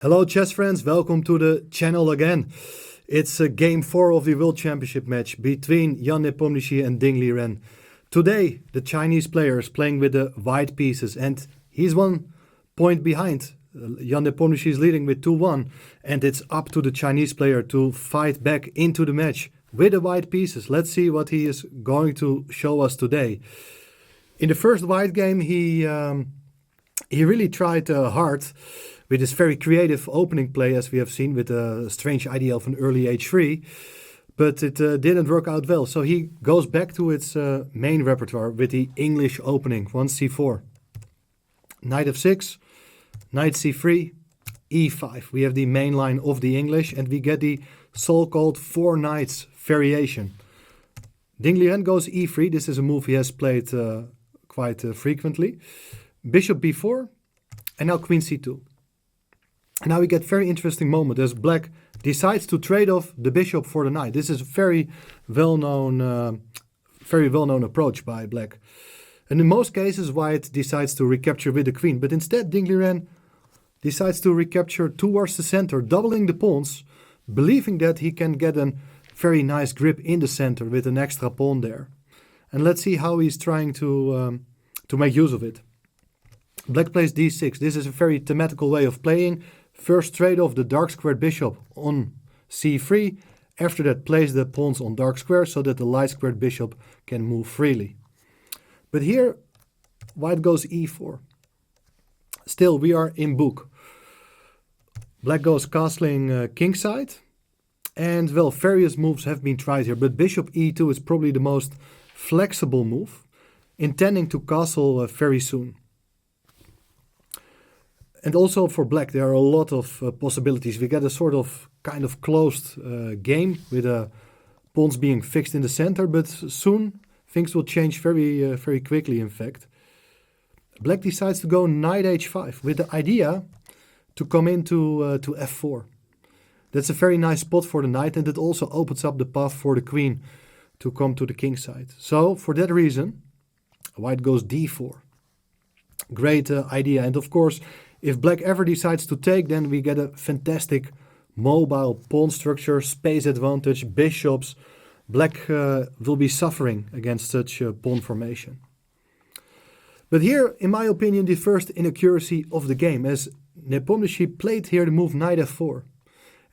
Hello chess friends, welcome to the channel again. It's game 4 of the World Championship match between Jan Nepomniachtchi and Ding Liren. Today the Chinese player is playing with the white pieces and he's 1 point behind. Jan Nepomniachtchi is leading with 2-1 and it's up to the Chinese player to fight back into the match with the white pieces. Let's see what he is going to show us today. In the first white game he really tried hard with this very creative opening play, as we have seen, with a strange idea of an early h3. But it didn't work out well. So he goes back to its main repertoire with the English opening, 1c4. Knight f6, knight c3, e5. We have the main line of the English and we get the so-called 4 knights variation. Ding Liren goes e3. This is a move he has played quite frequently. Bishop b4 and now queen c2. Now we get very interesting moment as black decides to trade off the bishop for the knight. This is a very well-known approach by black. And in most cases white decides to recapture with the queen, but instead Ding Liren decides to recapture towards the center, doubling the pawns, believing that he can get a very nice grip in the center with an extra pawn there. And let's see how he's trying to make use of it. Black plays d6. This is a very thematical way of playing. First trade off the dark squared bishop on c3. After that place the pawns on dark square so that the light squared bishop can move freely. But here white goes e4. Still we are in book. Black goes castling kingside. And well, various moves have been tried here, but bishop e2 is probably the most flexible move, intending to castle very soon. And also for black there are a lot of possibilities. We get a sort of kind of closed game with pawns being fixed in the center, but soon things will change very quickly in fact. Black decides to go knight h5 with the idea to come into to f4. That's a very nice spot for the knight and it also opens up the path for the queen to come to the king side. So for that reason white goes d4. Great idea, and of course if black ever decides to take, then we get a fantastic mobile pawn structure, space advantage, bishops. Black will be suffering against such pawn formation. But here, in my opinion, the first inaccuracy of the game, as Nepomniachtchi played here the move knight f4.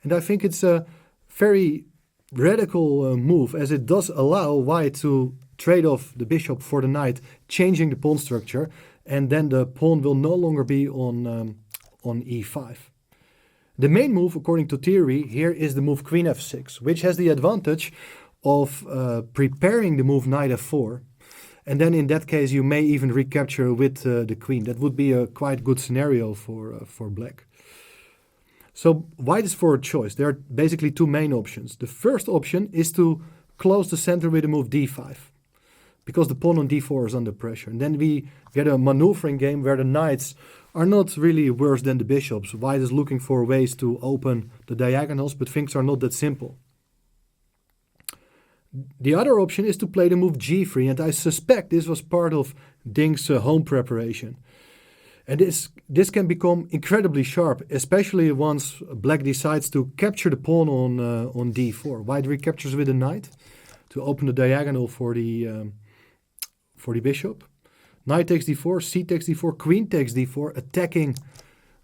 And I think it's a very radical move, as it does allow white to trade off the bishop for the knight, changing the pawn structure. And then the pawn will no longer be on e5. The main move, according to theory, here is the move queen f6, which has the advantage of preparing the move knight f4. And then in that case, you may even recapture with the queen. That would be a quite good scenario for black. So white is for a choice. There are basically 2 main options. The first option is to close the center with the move d5. Because the pawn on d4 is under pressure. And then we get a maneuvering game where the knights are not really worse than the bishops. White is looking for ways to open the diagonals, but things are not that simple. The other option is to play the move g3, and I suspect this was part of Ding's home preparation. And this can become incredibly sharp, especially once black decides to capture the pawn on d4. White recaptures with a knight to open the diagonal for the bishop. Knight takes d4, c takes d4, queen takes d4, attacking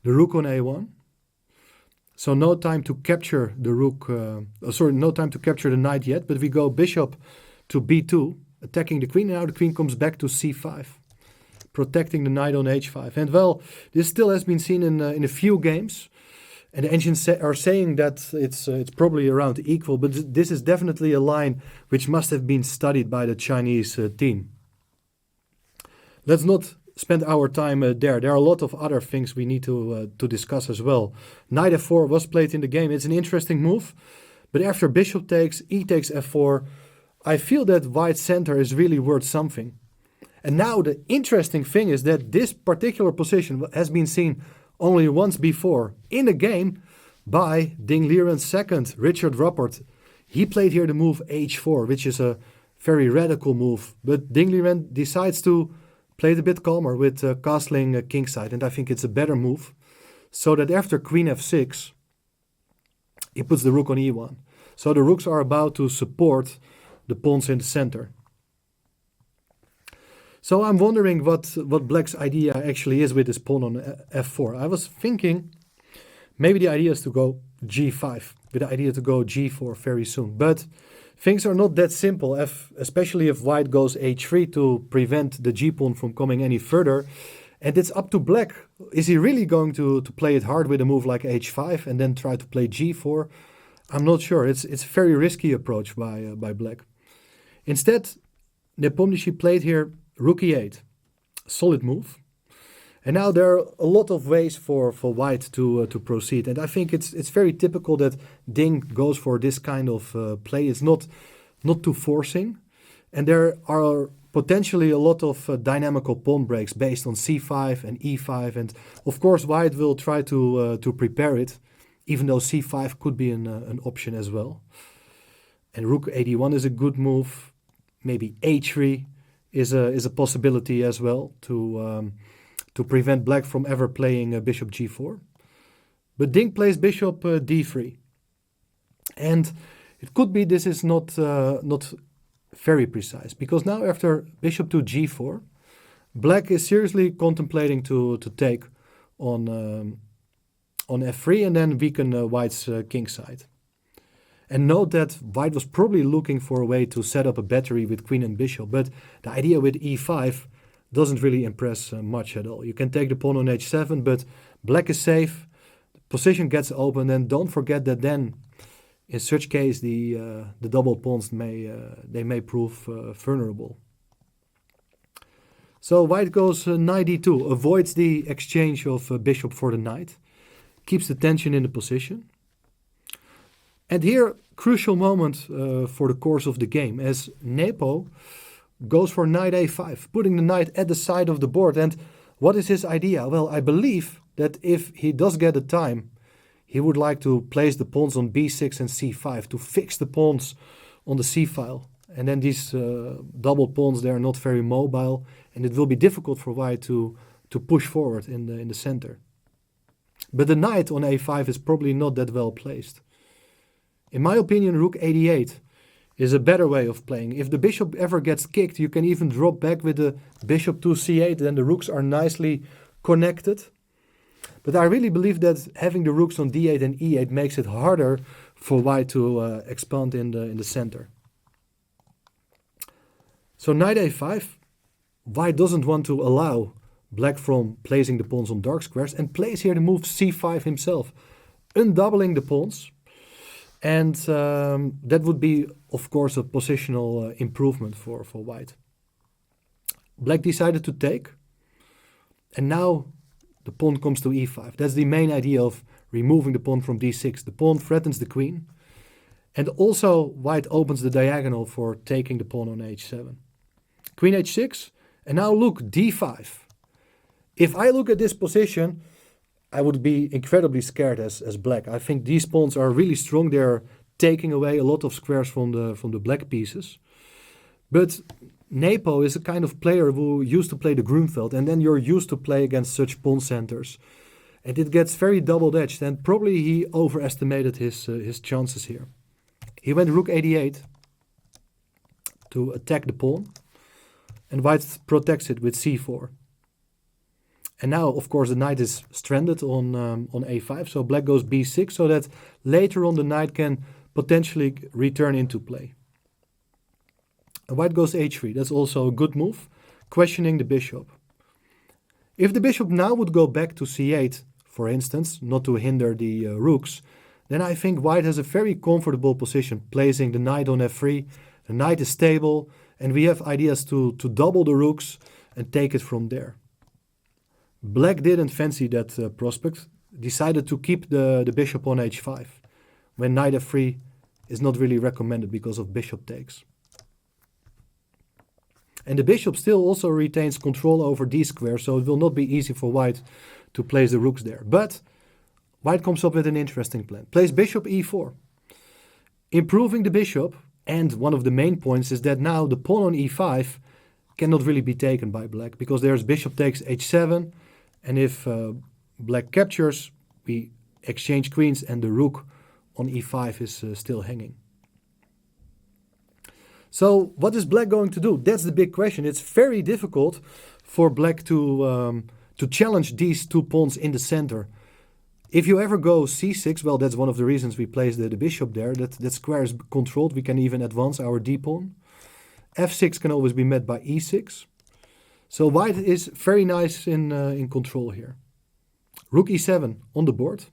the rook on a1. So no time to capture the rook, no time to capture the knight yet, but we go bishop to b2, attacking the queen, and now the queen comes back to c5, protecting the knight on h5. And well, this still has been seen in a few games, and the engines are saying that it's probably around equal, but this is definitely a line which must have been studied by the Chinese team. Let's not spend our time there. There are a lot of other things we need to discuss as well. Knight f4 was played in the game. It's an interesting move. But after bishop takes, e takes f4, I feel that white center is really worth something. And now the interesting thing is that this particular position has been seen only once before in a game by Ding Liren's second, Richard Ruppert. He played here the move h4, which is a very radical move. But Ding Liren decides to play it a bit calmer with castling kingside, and I think it's a better move. so that after queen f6, he puts the rook on e1. So the rooks are about to support the pawns in the center. So I'm wondering what black's idea actually is with this pawn on f4. I was thinking maybe the idea is to go g5, with the idea to go g4 very soon. But things are not that simple, especially if white goes h3 to prevent the g-pawn from coming any further. And it's up to black. Is he really going to play it hard with a move like h5 and then try to play g4? I'm not sure. It's a very risky approach by black. Instead, Nepomniachtchi played here rook e8. Solid move. And now there are a lot of ways for white to proceed. And I think it's very typical that Ding goes for this kind of play. It's not too forcing. And there are potentially a lot of dynamical pawn breaks based on c5 and e5. And of course, white will try to prepare it, even though c5 could be an option as well. And rook 81 is a good move. Maybe h3 is a possibility as well to prevent black from ever playing bishop g4. But Ding plays bishop d3. And it could be this is not very precise, because now after bishop to g4, black is seriously contemplating to take on f3 and then weaken white's king side. And note that white was probably looking for a way to set up a battery with queen and bishop, but the idea with e5 doesn't really impress much at all. You can take the pawn on h7, but black is safe, the position gets open, and don't forget that then in such case the double pawns may prove vulnerable. So white goes knight d2, avoids the exchange of bishop for the knight, keeps the tension in the position. And here, crucial moment for the course of the game, as Nepo goes for knight a5, putting the knight at the side of the board. And what is his idea? Well, I believe that if he does get the time, he would like to place the pawns on b6 and c5 to fix the pawns on the c-file. And then these double pawns, they are not very mobile, and it will be difficult for white to push forward in the center. But the knight on a5 is probably not that well placed. In my opinion, rook 88 is a better way of playing. If the bishop ever gets kicked, you can even drop back with the bishop to c8, then the rooks are nicely connected. But I really believe that having the rooks on d8 and e8 makes it harder for white to expand in the center. So knight a5, white doesn't want to allow black from placing the pawns on dark squares and plays here the move c5 himself, undoubling the pawns. And that would be, of course, a positional improvement for white. Black decided to take, and now the pawn comes to e5. That's the main idea of removing the pawn from d6. The pawn threatens the queen, and also white opens the diagonal for taking the pawn on h7. Queen h6, and now look, d5. If I look at this position, I would be incredibly scared as black. I think these pawns are really strong. They're taking away a lot of squares from the black pieces. But Nepo is a kind of player who used to play the Grunfeld, and then you're used to play against such pawn centers. And it gets very double-edged, and probably he overestimated his chances here. He went rook 88 to attack the pawn, and white protects it with c4. And now, of course, the knight is stranded on a5, so black goes b6, so that later on the knight can potentially return into play. And white goes h3, that's also a good move, questioning the bishop. If the bishop now would go back to c8, for instance, not to hinder the rooks, then I think white has a very comfortable position, placing the knight on f3, the knight is stable, and we have ideas to double the rooks and take it from there. Black didn't fancy that prospect, decided to keep the bishop on h5, when knight f3 is not really recommended because of bishop takes. And the bishop still also retains control over d square, so it will not be easy for white to place the rooks there. But white comes up with an interesting plan. Plays bishop e4, improving the bishop, and one of the main points is that now the pawn on e5 cannot really be taken by black, because there's bishop takes h7, and if black captures, we exchange queens and the rook on e5 is still hanging. So what is black going to do? That's the big question. It's very difficult for black to challenge these 2 pawns in the center. If you ever go c6, well, that's one of the reasons we place the bishop there. That square is controlled. We can even advance our d-pawn. f6 can always be met by e6. So white is very nice in control here. Rook e7 on the board.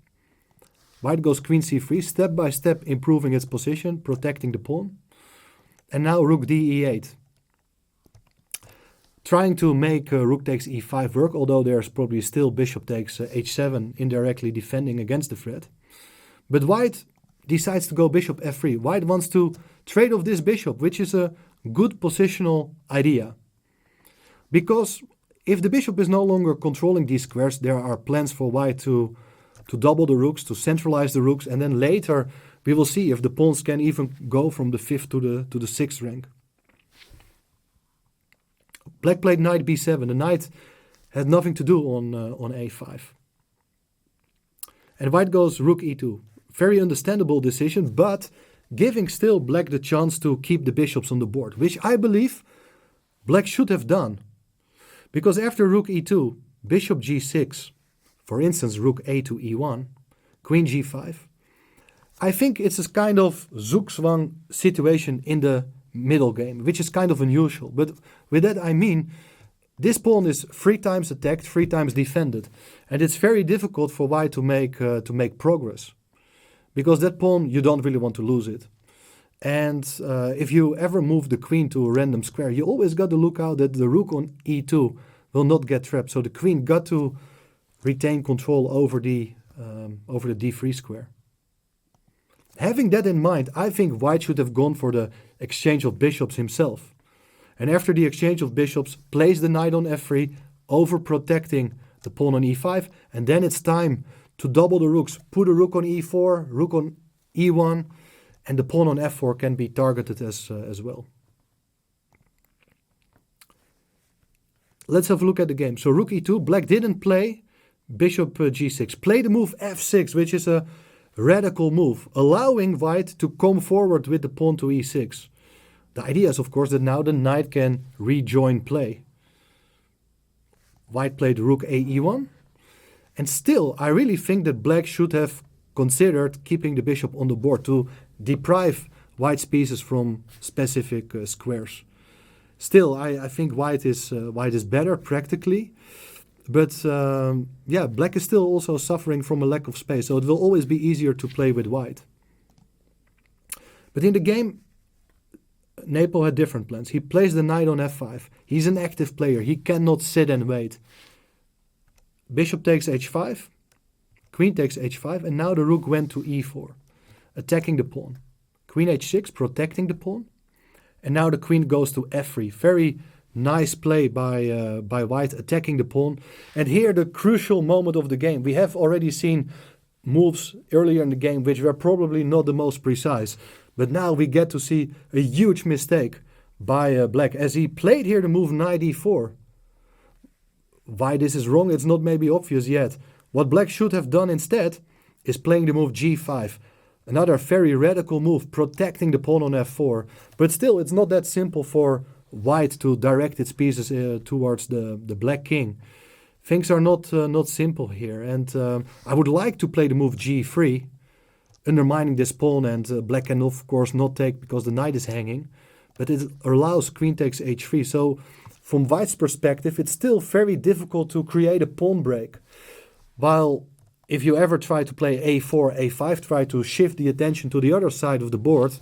White goes queen c3, step by step improving its position, protecting the pawn. And now rook d e8. Trying to make rook takes e5 work, although there's probably still bishop takes h7 indirectly defending against the threat. But white decides to go bishop f3. White wants to trade off this bishop, which is a good positional idea. Because if the bishop is no longer controlling these squares, there are plans for white to double the rooks, to centralize the rooks, and then later we will see if the pawns can even go from the 5th to the 6th rank. Black played knight b7. The knight had nothing to do on a5. And white goes rook e2. Very understandable decision, but giving still black the chance to keep the bishops on the board, which I believe black should have done. Because after rook e2, bishop g6, for instance, rook a to e1, queen g5, I think it's a kind of zugzwang situation in the middle game, which is kind of unusual. But with that I mean, this pawn is 3 times attacked, 3 times defended. And it's very difficult for white to make progress. Because that pawn, you don't really want to lose it. And if you ever move the queen to a random square, you always got to look out that the rook on e2 will not get trapped. So the queen got to retain control over the d3 square. Having that in mind, I think white should have gone for the exchange of bishops himself. And after the exchange of bishops, place the knight on f3, overprotecting the pawn on e5. And then it's time to double the rooks. Put a rook on e4, rook on e1, and the pawn on f4 can be targeted as well. Let's have a look at the game. So rook e2, black didn't play bishop g6. Play the move f6, which is a radical move, allowing white to come forward with the pawn to e6. The idea is, of course, that now the knight can rejoin play. White played rook a e1. And still, I really think that black should have considered keeping the bishop on the board to deprive white's pieces from specific squares. Still, I think white is better practically. But yeah, black is still also suffering from a lack of space. So it will always be easier to play with white. But in the game, Nepo had different plans. He plays the knight on f5. He's an active player. He cannot sit and wait. Bishop takes h5. Queen takes h5. And now the rook went to e4, attacking the pawn. Queen h6, protecting the pawn. And now the queen goes to f3. Very nice play by white, attacking the pawn. And here the crucial moment of the game. We have already seen moves earlier in the game which were probably not the most precise. But now we get to see a huge mistake by black as he played here the move knight e4. Why this is wrong, it's not maybe obvious yet. What black should have done instead is playing the move g5. Another very radical move, protecting the pawn on f4. But still, it's not that simple for white to direct its pieces towards the black king. Things are not simple here. And I would like to play the move g3, undermining this pawn, and black can of course not take because the knight is hanging. But it allows queen takes h3. So from white's perspective, it's still very difficult to create a pawn break. While if you ever try to play a4, a5, try to shift the attention to the other side of the board,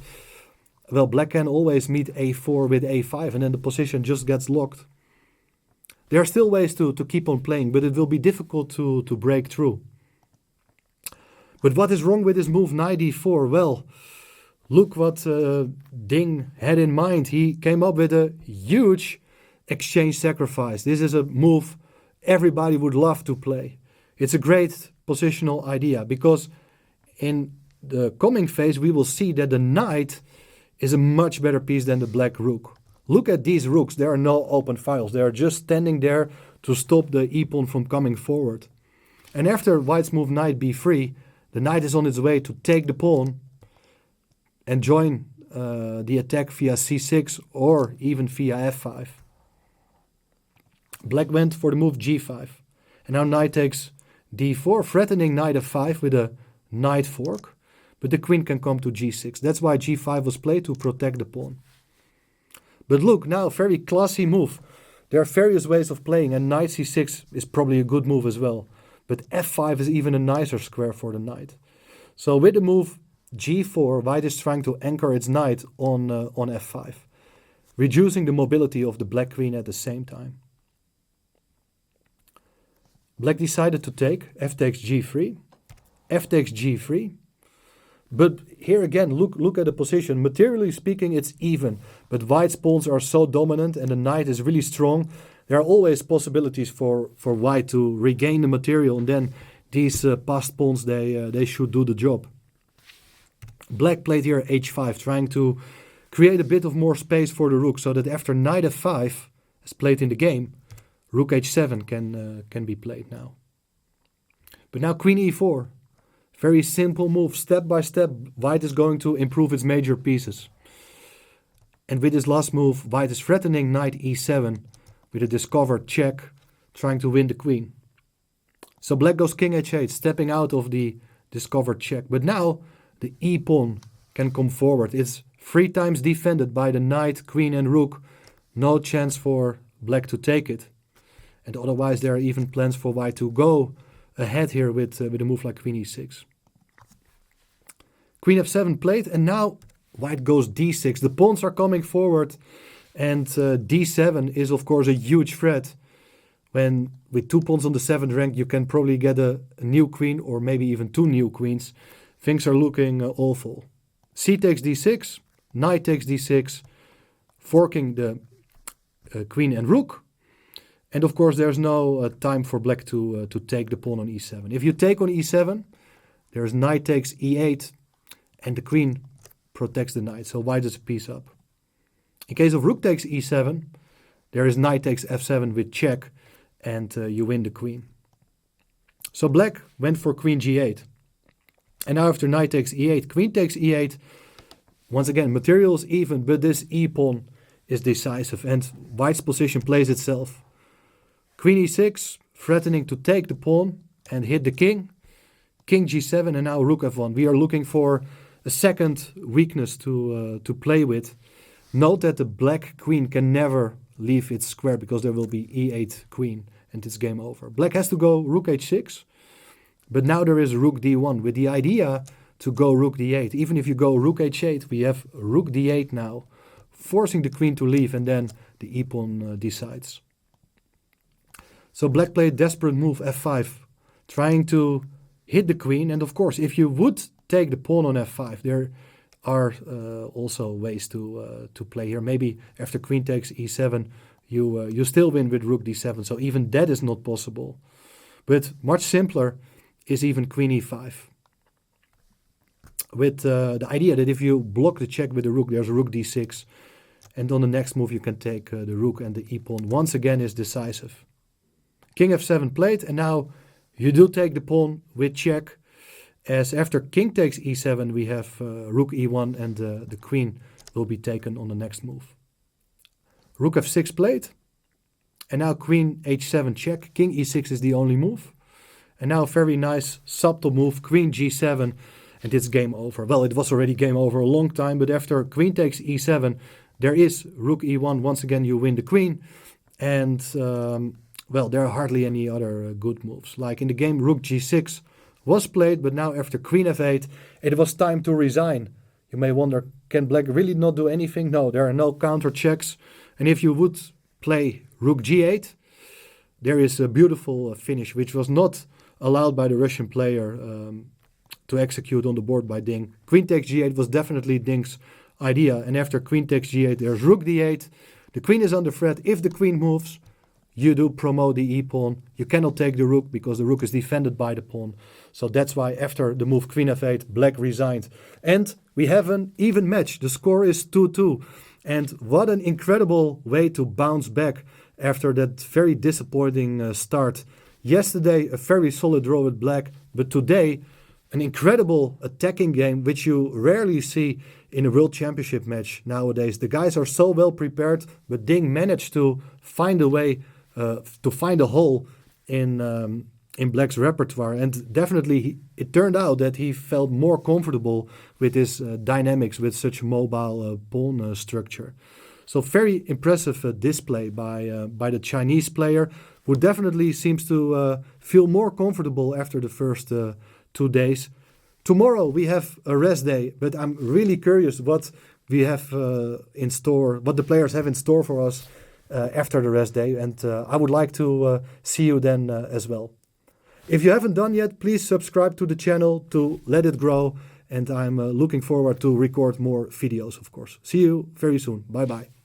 well, black can always meet a4 with a5 and then the position just gets locked. There are still ways to keep on playing, but it will be difficult to break through. But what is wrong with this move knight e4? Well, look what Ding had in mind. He came up with a huge exchange sacrifice. This is a move everybody would love to play. It's a great positional idea because in the coming phase we will see that the knight is a much better piece than the black rook. Look at these rooks. There are no open files. They are just standing there to stop the e-pawn from coming forward. And after white's move knight b3, the knight is on its way to take the pawn and join the attack via c6 or even via f5. Black went for the move g5. And now knight takes d4, threatening knight f5 with a knight fork. But the queen can come to g6. That's why g5 was played, to protect the pawn. But look, now very classy move. There are various ways of playing, and knight c6 is probably a good move as well. But f5 is even a nicer square for the knight. So with the move g4, white is trying to anchor its knight on f5, reducing the mobility of the black queen at the same time. Black decided to take, f takes g3, f takes g3. But here again, look at the position. Materially speaking, it's even. But white's pawns are so dominant and the knight is really strong. There are always possibilities for white to regain the material. And then these passed pawns, they should do the job. Black played here h5, trying to create a bit of more space for the rook. So that after knight f5, as played in the game, rook h7 can be played now. But now queen e4. Very simple move, step by step, white is going to improve its major pieces. And with this last move, white is threatening knight e7 with a discovered check, trying to win the queen. So black goes king h8, stepping out of the discovered check. But now the e-pawn can come forward. It's 3 times defended by the knight, queen and rook. No chance for black to take it. And otherwise there are even plans for white to go ahead here with a move like queen e6. Queen f7 played, and now white goes d6. The pawns are coming forward, and d7 is of course a huge threat. When with 2 pawns on the 7th rank, you can probably get a new queen or maybe even 2 new queens. Things are looking awful. C takes d6, knight takes d6, forking the queen and rook. And of course, there's no time for black to take the pawn on e7. If you take on e7, there's knight takes e8, and the queen protects the knight. So white is a piece up. In case of rook takes e7, there is knight takes f7 with check, and you win the queen. So black went for queen g8. And now after knight takes e8, queen takes e8. Once again, material is even, but this e-pawn is decisive, and white's position plays itself. Queen e6, threatening to take the pawn and hit the king. King g7 and now rook f1. We are looking for a second weakness to play with. Note that the black queen can never leave its square because there will be e8 queen and it's game over. Black has to go rook h6, but now there is rook d1 with the idea to go rook d8. Even if you go rook h8, we have rook d8 now, forcing the queen to leave, and then the e-pawn decides. So black played desperate move f5, trying to hit the queen. And of course, if you would take the pawn on f5, there are also ways to play here. Maybe after queen takes e7, you still win with rook d7. So even that is not possible. But much simpler is even queen e5. With the idea that if you block the check with the rook, there's rook d6. And on the next move, you can take the rook, and the e-pawn once again is decisive. King f7 played, and now you do take the pawn with check, as after king takes e7, we have rook e1, and the queen will be taken on the next move. Rook f6 played, and now queen h7 check. King e6 is the only move. And now a very nice subtle move, queen g7, and it's game over. Well, it was already game over a long time, but after queen takes e7, there is rook e1. Once again, you win the queen, and well, there are hardly any other good moves. Like in the game, rook g6 was played, but now after queen f8, it was time to resign. You may wonder, can black really not do anything? No, there are no counter checks. And if you would play rook g8, there is a beautiful finish, which was not allowed by the Russian player to execute on the board by Ding. Queen takes g8 was definitely Ding's idea. And after queen takes g8, there's rook d8. The queen is under threat. If the queen moves, you do promote the e-pawn. You cannot take the rook because the rook is defended by the pawn. So that's why after the move queen f8, black resigned. And we have an even match. The score is 2-2. And what an incredible way to bounce back after that very disappointing start. Yesterday, a very solid draw with black, but today, an incredible attacking game, which you rarely see in a World Championship match nowadays. The guys are so well prepared, but Ding managed to find a way, to find a hole in Black's repertoire. And definitely, it turned out that he felt more comfortable with his dynamics with such a mobile pawn structure. So very impressive display by the Chinese player, who definitely seems to feel more comfortable after the first 2 days. Tomorrow we have a rest day, but I'm really curious what we have in store, what the players have in store for us after the rest day, and I would like to see you then as well. If you haven't done yet, please subscribe to the channel to let it grow, and I'm looking forward to record more videos, of course. See you very soon. Bye bye.